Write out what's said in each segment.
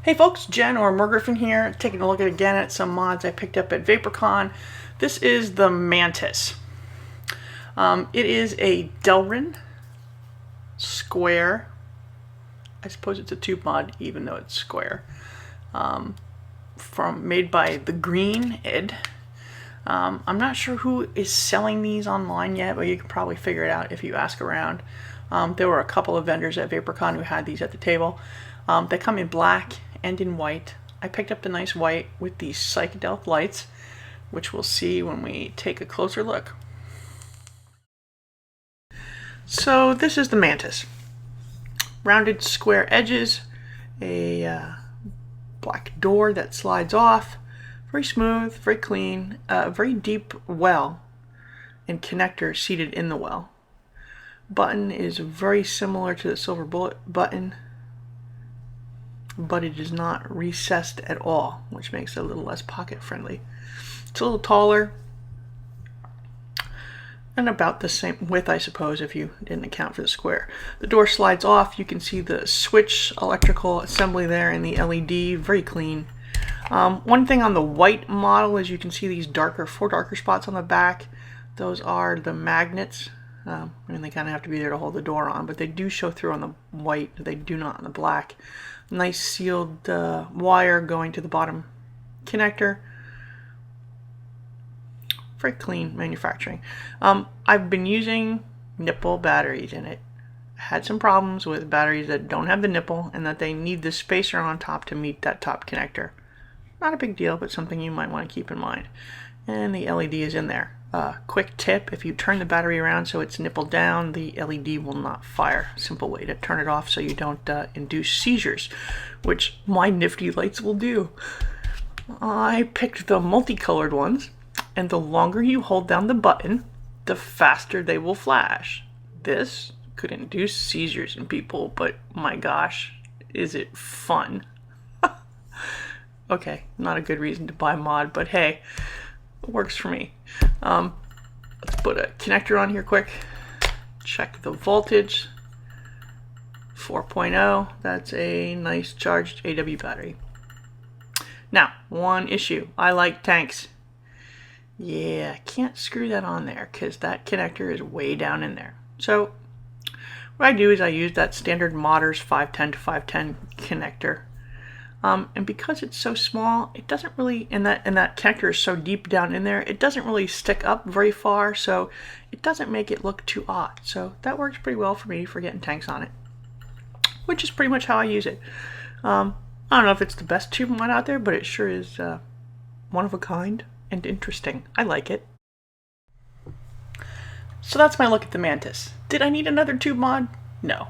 Hey folks, Jen or Mergriffin here, taking a look again at some mods I picked up at VaporCon. This is the Mantis. It is a delrin square. I suppose it's a tube mod, even though it's square. Made by the Green Ed. I'm not sure who is selling these online yet, but you can probably figure it out if you ask around. There were a couple of vendors at VaporCon who had these at the table. They come in black and in white. I picked up the nice white with these psychedelic lights, which we'll see when we take a closer look. So this is the Mantis. Rounded square edges, a black door that slides off, very smooth, very clean, very deep well and connector seated in the well. Button is very similar to the silver bullet button, but it is not recessed at all, which makes it a little less pocket friendly. It's a little taller and about the same width, I suppose, if you didn't account for the square. The door slides off. You can see the switch electrical assembly there and the LED, very clean. One thing on the white model is you can see these four darker spots on the back. Those are the magnets. I mean, they kind of have to be there to hold the door on, but they do show through on the white. They do not on the black. Nice sealed wire going to the bottom connector. Very clean manufacturing. I've been using nipple batteries in it. I had some problems with batteries that don't have the nipple and that they need the spacer on top to meet that top connector. Not a big deal, but something you might want to keep in mind. And the LED is in there. Quick tip, if you turn the battery around so it's nipple down, the LED will not fire. Simple way to turn it off so you don't induce seizures, which my nifty lights will do. I picked the multicolored ones, and the longer you hold down the button, the faster they will flash. This could induce seizures in people, but my gosh, is it fun. Okay, not a good reason to buy a mod, but hey, it works for me. Let's put a connector on here quick. Check the voltage. 4.0. That's a nice charged AW battery. Now, one issue. I like tanks. Yeah, can't screw that on there because that connector is way down in there. So what I do is I use that standard Modders 510 to 510 connector. And because it's so small, it doesn't really, and that connector is so deep down in there, it doesn't really stick up very far, so it doesn't make it look too odd. So that works pretty well for me for getting tanks on it, which is pretty much how I use it. I don't know if it's the best tube mod out there, but it sure is one of a kind and interesting. I like it. So that's my look at the Mantis. Did I need another tube mod? No.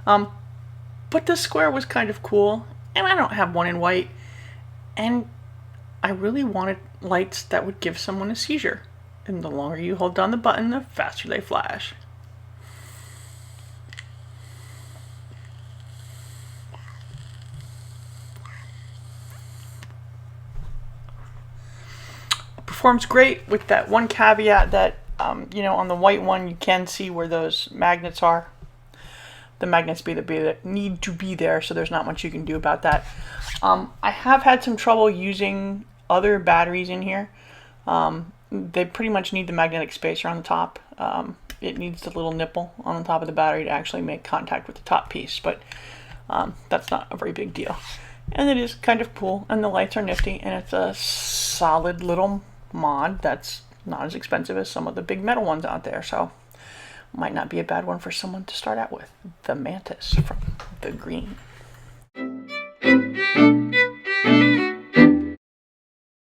But this square was kind of cool. And I don't have one in white, and I really wanted lights that would give someone a seizure. And the longer you hold down the button, the faster they flash. It performs great with that one caveat that, on the white one you can see where those magnets are. The magnets need to be there, so there's not much you can do about that. I have had some trouble using other batteries in here. They pretty much need the magnetic spacer on the top. It needs the little nipple on the top of the battery to actually make contact with the top piece, but that's not a very big deal. And it is kind of cool, and the lights are nifty, and it's a solid little mod that's not as expensive as some of the big metal ones out there, so might not be a bad one for someone to start out with. The Mantis from the Green.